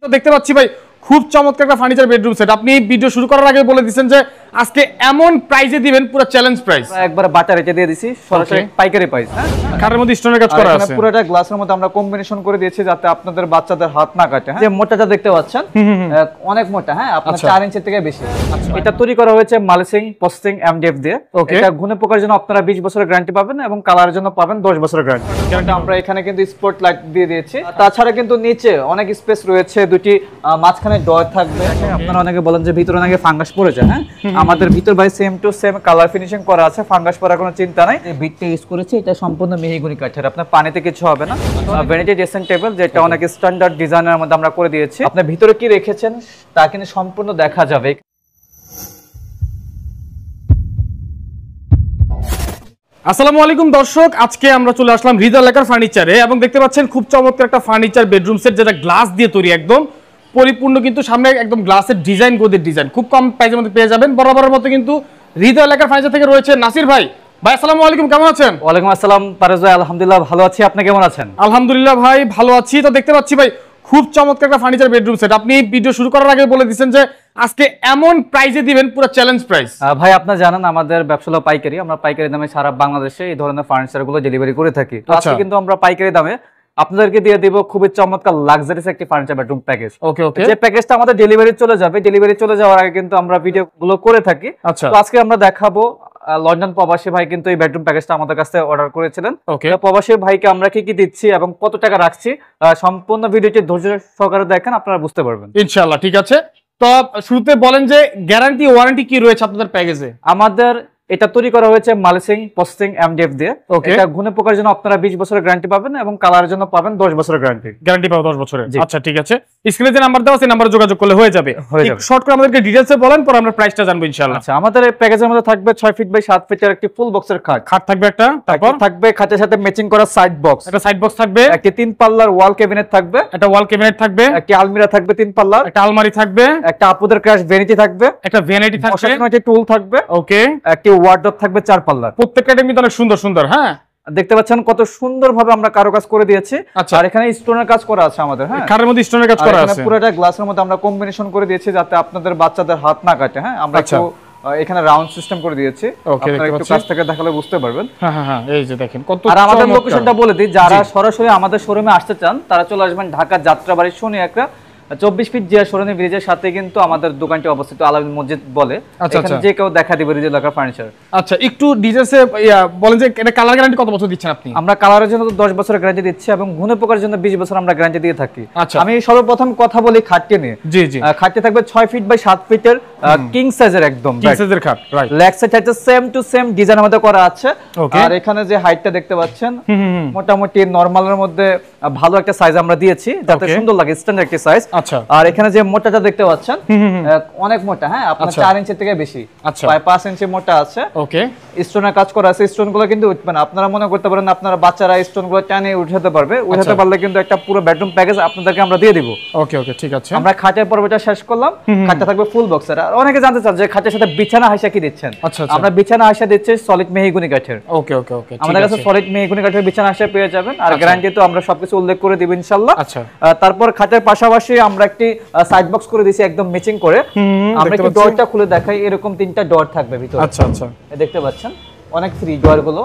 তো দেখতে পাচ্ছি ভাই খুব চমৎকার একটা ফার্নিচার বেডরুম সেট। আপনি ভিডিও শুরু করার আগে বলে দিয়েছেন যে আজকে এমন প্রাইসে দিবেন, পুরো চ্যালেঞ্জ প্রাইস। একবার বাটা রেটে দিয়ে দিছি, সরাসরি পাইকারি প্রাইস। হ্যাঁ, কাঠের মধ্যে স্টোনের কাজ করা আছে, পুরোটা গ্লাসের মধ্যে আমরা কম্বিনেশন করে দিয়েছি যাতে আপনাদের বাচ্চাদের হাত না কাটে। যে মোটাটা দেখতে পাচ্ছেন অনেক মোটা, হ্যাঁ আপনার 4 ইঞ্চি থেকে বেশি। এটা তৈরি করা হয়েছে মালসিং প্রসেসিং এমডিএফ দিয়ে। এটা ঘুনে পোকার জন্য আপনারা 20 বছরের গ্যারান্টি পাবেন এবং কালারের জন্য পাবেন 10 বছরের গ্যারান্টি। আমরা এখানে কিন্তু স্পট লাইট দিয়ে দিয়েছি। তাছাড়া কিন্তু নিচে অনেক স্পেস রয়েছে, দুটি মাঝখানে ডোর থাকবে। আপনারা অনেকে বলেন যে ভিতরে নাকি ফাঙ্গাস পড়ে যায়, হ্যাঁ আমাদের ভিতর ভাই same to same colour finishing করা আছে, ফাঙ্গাস পড়ার কোনো চিন্তা নাই। এই বিটটা ইউজ করেছে, এটা সম্পূর্ণ মেহগনি কাঠের, আপনার পানিতে কিছু হবে না। ভ্যানিটি ড্রেসিং টেবিল যেটা অনেক স্ট্যান্ডার্ড ডিজাইনের মধ্যে আমরা করে দিয়েছি। আপনি ভিতরে কি রেখেছেন তা কিন্তু সম্পূর্ণ দেখা যাবে। আসসালামু আলাইকুম দর্শক, আজকে আমরা চলে আসলাম হৃদয় লেকার ফার্নিচারে এবং দেখতে পাচ্ছেন খুব চমৎকার একটা ফার্নিচার বেডরুম সেট যেটা গ্লাস দিয়ে তৈরি, একদম পরিপূর্ণ কিন্তু সামনে একদম গ্লাসের ডিজাইন, গোদের ডিজাইন খুব কম প্রাইসের মধ্যে পেয়ে যাবেন। বরাবরের মতো কিন্তু হৃদয় লেকার ফার্নিচার থেকে রয়েছে নাসির ভাই। ভাই আসসালামু আলাইকুম, কেমন আছেন? ওয়ালাইকুম আসসালাম পারভেজ ভাই, আলহামদুলিল্লাহ ভালো আছি, আপনি কেমন আছেন? আলহামদুলিল্লাহ ভাই ভালো আছি। তো দেখতে পাচ্ছি ভাই খুব চমৎকার একটা ফার্নিচার বেডরুম সেট। আপনি ভিডিও শুরু করার আগে বলে দিয়েছেন যে আজকে এমন প্রাইসে দিবেন, পুরো চ্যালেঞ্জ প্রাইস। ভাই আপনারা জানেন আমাদের ব্যবসা হলো পাইকারি, আমরা পাইকারি দামে সারা বাংলাদেশে এই ধরনের ফার্নিচার গুলো ডেলিভারি করে থাকি। তো আজকে কিন্তু আমরা পাইকারি দামে আপনাদেরকে দিয়ে দিব খুবই চমৎকার লাক্সারিয়াস একটি ফার্নিচার বেডরুম প্যাকেজ। ওকে ওকে, যে প্যাকেজটা আমাদের ডেলিভারি চলে যাবে, ডেলিভারি চলে যাওয়ার আগে কিন্তু আমরা ভিডিও গুলো করে থাকি। তো আজকে আমরা দেখাবো লন্ডন প্রবাসী ভাই কিন্তু এই বেডরুম প্যাকেজটা আমাদের কাছে অর্ডার করেছিলেন। প্রবাসী ভাইকে আমরা কি কি দিচ্ছি এবং কত টাকা রাখছি সম্পূর্ণ ভিডিওটি ধৈর্য সহকারে দেখেন, আপনারা বুঝতে পারবেন ইনশাআল্লাহ। ঠিক আছে, তো শুরুতে বলেন যে গ্যারান্টি ওয়ারেন্টি কি রয়েছে আপনাদের প্যাকেজে? আমাদের এটা তৈরি করা হয়েছে মালসিং প্রসেসিং এমডিএফ দিয়ে। এটা ঘুনে পোকার জন্য আপনারা 20 বছরের গ্যারান্টি পাবেন এবং কালারের জন্য পাবেন 10 বছরের গ্যারান্টি পাবেন 10 বছরের। আচ্ছা ঠিক আছে, স্ক্রিনে যে নাম্বার দেওয়া আছে নাম্বারে যোগাযোগ করলে হয়ে যাবে। শর্ট করে আমাদেরকে ডিটেইলসে বলেন, পরে আমরা প্রাইসটা জানবো ইনশাআল্লাহ। আচ্ছা, আমাদের এই প্যাকেজের মধ্যে থাকবে 6 ফিট বাই 7 ফিটের একটি ফুল বক্সের খাট থাকবে একটা, তারপর থাকবে খাটের সাথে ম্যাচিং করা সাইড বক্স, একটা সাইড বক্স থাকবে, একটি 3 পাল্লার ওয়াল ক্যাবিনেট থাকবে, একটা ওয়াল ক্যাবিনেট থাকবে, একটি আলমিরা থাকবে 3 পাল্লার, একটা আলমারি থাকবে, একটা আপুদের ক্রাশ ভ্যানিটি থাকবে, একটা ভ্যানিটি থাকবে, একটা টুল থাকবে, ওকে, একটি ওয়ার্ডরোব থাকবে 4 পাল্লার। প্রত্যেকটা কিন্তু অনেক সুন্দর সুন্দর। হ্যাঁ দেখতে পাচ্ছেন কত সুন্দরভাবে আমরা কারুকাজ করে দিয়েছি। আর এখানে স্টোনের কাজ করা আছে আমাদের, হ্যাঁ কাঠের মধ্যে স্টোনের কাজ করা আছে, পুরোটা গ্লাসের মধ্যে আমরা কম্বিনেশন করে দিয়েছি যাতে আপনাদের বাচ্চাদের হাত না কাটে। হ্যাঁ আমরা একটু এখানে রাউন্ড সিস্টেম করে দিয়েছি, আপনারা একটু কাছ থেকে দেখালে বুঝতে পারবেন। হ্যাঁ হ্যাঁ, এই যে দেখেন কত। আর আমাদের লোকেশনটা বলে দিই, যারা সরাসরি আমাদের শোরুমে আসতে চান তারা চলে আসবেন ঢাকা যাত্রাবাড়ি শনি একটা 24 ফিট জিয়া সরণি ব্রিজের সাথে কিন্তু আমাদের দোকানটি অবস্থিত, আলাউদ্দিন মসজিদ বলে। এখানে যে কেউ দেখা দিবে হৃদয় লেকার ফার্নিচার। আচ্ছা, একটু ডিটেইলসে বলেন যে এটা কালার গ্যারান্টি কত বছর দিচ্ছেন আপনি? আমরা কালারের জন্য 10 বছরের গ্যারান্টি দিচ্ছি এবং ঘুনে পোকার জন্য 20 বছর আমরা গ্যারান্টি দিয়ে থাকি। আমি সর্বপ্রথম কথা বলি খাটটি নিয়ে। জি জি, খাটটি থাকবে 6 ফিট বাই 7 ফিটের কিং সাইজের, একদম কিং সাইজের খাট, রাইট। লেগ সাইড হচ্ছে সেম টু সেম ডিজাইনের মধ্যে করা আছে। আর এখানে যে হাইটটা দেখতে পাচ্ছেন মোটামুটি নরমালের মধ্যে ভালো একটা সাইজ আমরা দিয়েছি যাতে সুন্দর লাগে, স্ট্যান্ডার্ড একটা সাইজ। আচ্ছা, আর এখানে যে মোটাটা দেখতে পাচ্ছেন অনেক মোটা, হ্যাঁ আপনার 4 ইঞ্চি থেকে বেশি, প্রায় 5 ইঞ্চি মোটা আছে। ওকে, স্টোনের কাজ করা আছে, স্টোনগুলো কিন্তু উঠবে না। আপনারা মনে করতে পারেন আপনারা বাচ্চারা স্টোনগুলো টানে উঠাতে পারবে, উঠাতে পারলে কিন্তু একটা পুরো বেডরুম প্যাকেজ আপনাদেরকে আমরা দিয়ে দিব। ওকে ওকে, ঠিক আছে। আমরা খাটের পর্বটা শেষ করলাম, খাটটা থাকবে ফুল বক্সের। আর অনেকে জানতে চান যে খাটের সাথে বিছানা হাইসা কি দিচ্ছেন। আমরা বিছানা হাইসা দিচ্ছি সলিড মেহগনি কাঠের। ওকে ওকে ওকে, আমাদের কাছে সলিড মেহগনি কাঠের বিছানা হাইসা পেয়ে যাবেন, আর গ্যারান্টি তো আমরা সবকিছু উল্লেখ করে দিব ইনশাআল্লাহ। আচ্ছা, তারপর খাটের পাশাপাশি আমরা একটি সাইড বক্স করে দিয়েছি একদম ম্যাচিং করে। আমরা একটু ডোরটা খুলে দেখাই, এরকম 3টা ডোর থাকবে ভিতরে। আচ্ছা আচ্ছা, দেখতে পাচ্ছেন অনেক ফ্রি ডোর গুলো।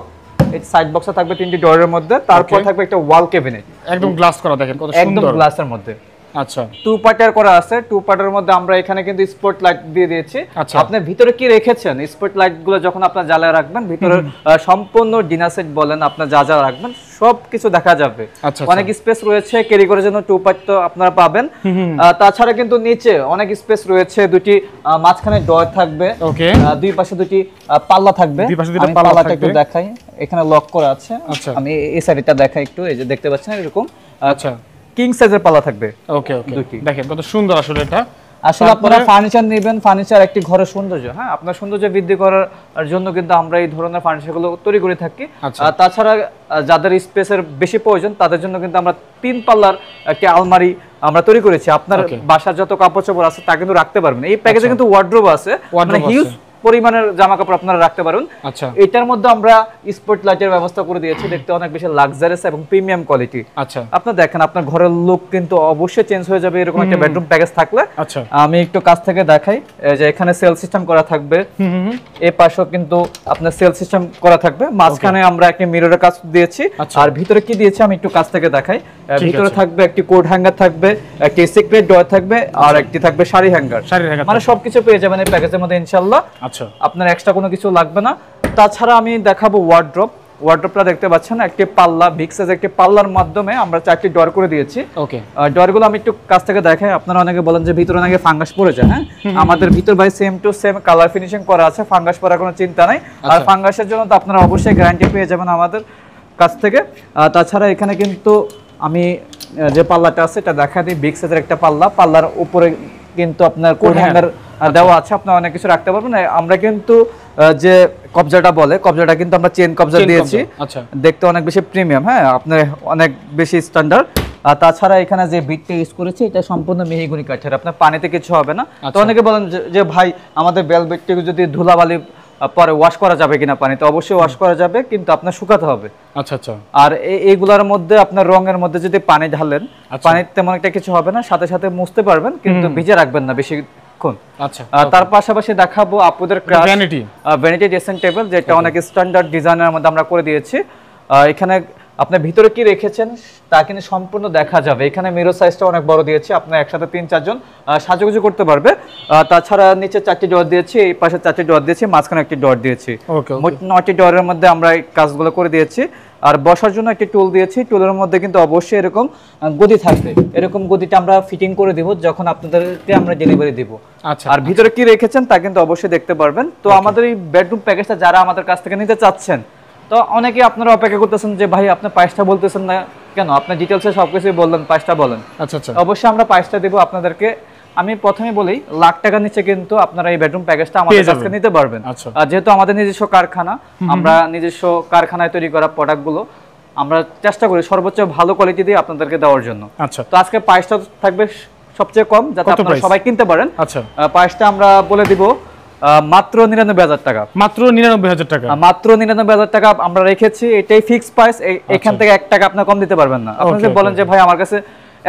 এই সাইড বক্সে থাকবে 3টি ডোরের মধ্যে, তারপর থাকবে একটা ওয়াল ক্যাবিনেট একদম গ্লাস করা, দেখেন কত সুন্দর, একদম গ্লাসের মধ্যে। আচ্ছা, 2 পার্টের করা আছে। 2 পার্টের মধ্যে আমরা এখানে কিন্তু স্পট লাইট দিয়ে দিয়েছি। আপনি ভিতরে কি রেখেছেন, স্পট লাইট গুলো যখন আপনারা জ্বালায় রাখবেন ভিতরে সম্পূর্ণ ডিনার সেট বলেন আপনারা যা যা রাখবেন সবকিছু দেখা যাবে। অনেক স্পেস রয়েছে, ক্যারি করার জন্য 2 পার্ট তো আপনারা পাবেন। তাছাড়া কিন্তু নিচে অনেক স্পেস রয়েছে, দুটি মাঝখানে ডোর থাকবে, ওকে, দুই পাশে দুটি পাল্লা থাকবে। আমি পাল্লাটা একটু দেখাই, এখানে লক করা আছে। আমি এই সাইডটা দেখাই একটু, এই যে দেখতে পাচ্ছেন এরকম। আচ্ছা, কিং সাইজের পাল্লা থাকবে। ওকে ওকে, দেখেন কত সুন্দর আসলে এটা। আসলে আপনারা ফার্নিচার নেবেন, ফার্নিচার একটি ঘরের সৌন্দর্য, হ্যাঁ আপনার সৌন্দর্য বৃদ্ধি করার জন্য কিন্তু আমরা এই ধরনের ফার্নিচারগুলো তৈরি করে থাকি। তাছাড়া যাদের স্পেসের বেশি প্রয়োজন তাদের জন্য কিন্তু আমরা 3 পাল্লার একটি আলমারি আমরা তৈরি করেছি। আপনার বাসার যত কাপড় চোপড় আছে তা কিন্তু রাখতে পারবেন। এই প্যাকেজে কিন্তু ওয়ার্ডরোব আছে, মানে হিউজ পরিমাণের জামা কাপড় আপনারা রাখতে পারুন। আচ্ছা, এটার মধ্যে আমরা স্পট লাইটের ব্যবস্থা করে দিয়েছি, দেখতে অনেক বেশি লাক্সারিয়াস এবং প্রিমিয়াম কোয়ালিটি। আচ্ছা, আপনারা দেখেন আপনার ঘরের লুক কিন্তু অবশ্যই চেঞ্জ হয়ে যাবে এরকম একটা বেডরুম প্যাকেজ থাকলে। আচ্ছা, আমি একটু কাছ থেকে দেখাই যে এখানে সেল সিস্টেম করা থাকবে, এই পাশেও কিন্তু আপনার সেল সিস্টেম করা থাকবে, মাঝখানে আমরা একটা মিররের কাজ দিয়েছি। আর ভিতরে কি দিয়েছি আমি একটু কাছ থেকে দেখাই। ভিতরে থাকবে একটি কোট হ্যাঙ্গার থাকবে, একটি সিক্রেট ড্রয়ার থাকবে, আর একটি থাকবে শাড়ি হ্যাঙ্গার। মানে সবকিছু পেয়ে যাবেন এই প্যাকেজের মধ্যে ইনশাআল্লাহ। আচ্ছা, আপনার এক্সট্রা কোনো কিছু লাগবে না। তাছাড়া আমি দেখাবো ওয়ার্ড্রপ। ওয়ার্ড্রপটা দেখতে পাচ্ছেন একটি পাল্লা, বিগ সাইজ একটি পাল্লার মাধ্যমে আমরা 4টি ডোর করে দিয়েছি। ওকে, ডোরগুলো আমি একটু কাছ থেকে দেখাই। আপনারা অনেকে বলেন যে ভিতরে নাকি ফাঙ্গাস পড়ে যায়, হ্যাঁ আমাদের ভিতর ভাই same to same colour finishing করা আছে, ফাঙ্গাস পড়ার কোনো চিন্তা নাই। আর ফাঙ্গাসের জন্য তো আপনারা অবশ্যই গ্যারান্টি পেয়ে যাবেন আমাদের কাছ থেকে। তাছাড়া এখানে কিন্তু আমি যে পাল্লাটা আছে এটা দেখা দিই, বিগ সাইজের একটা পাল্লা, পাল্লার উপরে কিন্তু আপনার কোট হ্যাঙ্গার দেওয়া আছে, আপনারা অনেক কিছু রাখতে পারবেন। আমরা কিন্তু যে কবজাটা বলে, কবজাটা কিন্তু আমরা চেন কবজা দিয়েছি, দেখতে অনেক বেশি প্রিমিয়াম, হ্যাঁ আপনার অনেক বেশি স্ট্যান্ডার্ড। আর তাছাড়া এখানে যে বিটটা ইউজ করেছি এটা সম্পূর্ণ মেহগনি কাঠের, আপনার পানিতে কিছু হবে না। তো অনেকে বলেন যে ভাই আমাদের বেল বেডটিকে যদি ধুলাবালি পরে ওয়াশ করা যাবে কিনা পানিতে, অবশ্যই ওয়াশ করা যাবে, কিন্তু আপনার শুকাতে হবে। আচ্ছা আচ্ছা। আর এইগুলোর মধ্যে আপনার রঙের মধ্যে যদি পানি ঢালেন, পানিতে তেমন একটা কিছু হবে না, সাথে সাথে মুছতে পারবেন, কিন্তু ভিজে রাখবেন না বেশি। আচ্ছা, তার পাশাপাশি দেখাবো আপুদের ভ্যানিটি ড্রেসিং টেবিল, যেটা অনেক স্ট্যান্ডার্ড ডিজাইনের মধ্যে আমরা করে দিয়েছি। এখানে আপনার ভিতরে কি রেখেছেন তা কিন্তু সম্পূর্ণ দেখা যাবে। এখানে মিরর সাইজটা অনেক বড় দিয়েছি, আপনার একসাথে 3-4 জন সাজুগুজু করতে পারবে। তাছাড়া নিচে 4টি ডোর দিয়েছি, এই পাশে 4টি ডোর দিয়েছি, মাঝখানে একটি ডোর দিয়েছি। মোট 9টি ডোরের মধ্যে আমরা এই কাজগুলো করে দিয়েছি। আর বসার জন্য একটি টুল দিয়েছি, টুলের মধ্যে কিন্তু অবশ্যই এরকম গদি থাকবে, এরকম গদিটা আমরা ফিটিং করে দিব যখন আপনাদেরকে আমরা ডেলিভারি দিব। আর ভিতরে কি রেখেছেন তা কিন্তু অবশ্যই দেখতে পারবেন। তো আমাদের এই বেডরুম প্যাকেজটা যারা আমাদের কাছ থেকে নিতে চাচ্ছেন, তো অনেকে আপনারা অপেক্ষা করতেছেন যে ভাই আপনি প্রাইসটা বলতেছেন না কেন, আপনার ডিটেলসে সবকিছু বললেন, প্রাইসটা বলেন। আচ্ছা আচ্ছা, অবশ্যই আমরা প্রাইসটা দেব আপনাদেরকে। আমি প্রথমে বলি লাখ টাকার নিচে কিন্তু আপনারা এই বেডরুম প্যাকেজটা আমাদের কাছ থেকে নিতে পারবেন। যেহেতু আমাদের নিজস্ব কারখানা, আমরা নিজস্ব কারখানায় তৈরি করা প্রোডাক্টগুলো আমরা চেষ্টা করি সর্বোচ্চ ভালো কোয়ালিটি দিয়ে আপনাদেরকে দেওয়ার জন্য। আচ্ছা, তো আজকে প্রাইসটা থাকবে সবচেয়ে কম, যাতে আপনারা সবাই কিনতে পারেন। আচ্ছা, প্রাইসটা আমরা বলে দিব মাত্র 99,000 টাকা। মাত্র 99,000 টাকা, মাত্র 99,000 টাকা আমরা রেখেছি, এটাই ফিক্স প্রাইস। এখান থেকে 1 টাকা আপনারা কম দিতে পারবেন না। আপনি যদি বলেন যে ভাই আমার কাছে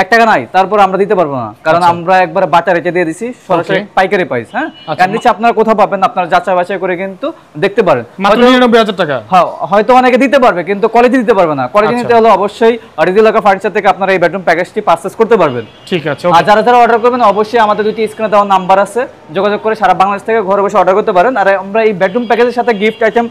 1 টাকা নাই, তারপর আমরা দিতে পারবো না, কারণ আমরা একবার বাটা রেটে দিয়ে দিছি, সরাসরি পাইকারি প্রাইস। হ্যাঁ, এর নিচে আপনারা কোথাও পাবেন, আপনারা যাচাই বাছাই করে কিন্তু দেখতে পারেন। মাত্র 99,000 টাকা। হ্যাঁ, হয়তো অনেকে দিতে পারবে কিন্তু কোয়ালিটি দিতে পারবে না। কোয়ালিটি নিতে হলে অবশ্যই হৃদয় লেখা ফার্নিচার থেকে আপনারা এই বেডরুম প্যাকেজটি পারচেজ করতে পারবেন। ঠিক আছে। আর যারা যারা অর্ডার করবেন অবশ্যই আমাদের দুটি স্ক্রিনে দেওয়া নাম্বার আছে, যোগাযোগ করে সারা বাংলাদেশ থেকে ঘরে বসে অর্ডার করতে পারেন। আর আমরা এই বেডরুম প্যাকেজের সাথে গিফট আইটেম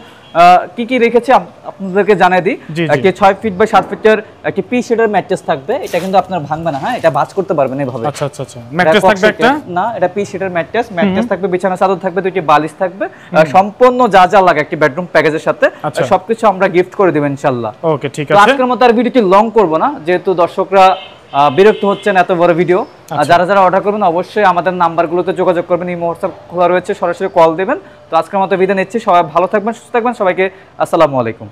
কি কি রেখেছি আপনাদেরকে জানিয়ে দিই। একটি 6 ফিট বাই 7 ফিটের একটি পি শেডের ম্যাট্রেস থাকবে, এটা কিন্তু আপনার ভাঙবে না। হ্যাঁ, এটা ভাঁজ করতে পারবেন এইভাবে। আচ্ছা আচ্ছা আচ্ছা, ম্যাট্রেস থাকবে একটা না, এটা পি শেডের ম্যাট্রেস থাকবে, বিছানা চাদর থাকবে, দুটি বালিশ থাকবে, সম্পূর্ণ যা যা লাগে একটি বেডরুম প্যাকেজের সাথে সবকিছু আমরা গিফট করে দেব ইনশাআল্লাহ। ওকে, ঠিক আছে। আজকের মতো আর ভিডিওটি লং করব না, যেহেতু দর্শকরা বিরক্ত হচ্ছেন এত বড় ভিডিও। যারা যারা অর্ডার করবেন অবশ্যই আমাদের নাম্বারগুলোতে যোগাযোগ করবেন, এই হোয়াটসঅ্যাপ খোলা রয়েছে, সরাসরি কল দেবেন। তো আজকের মতো বিদায় নিচ্ছি, সবাই ভালো থাকবেন, সুস্থ থাকবেন, সবাইকে আসসালামু আলাইকুম।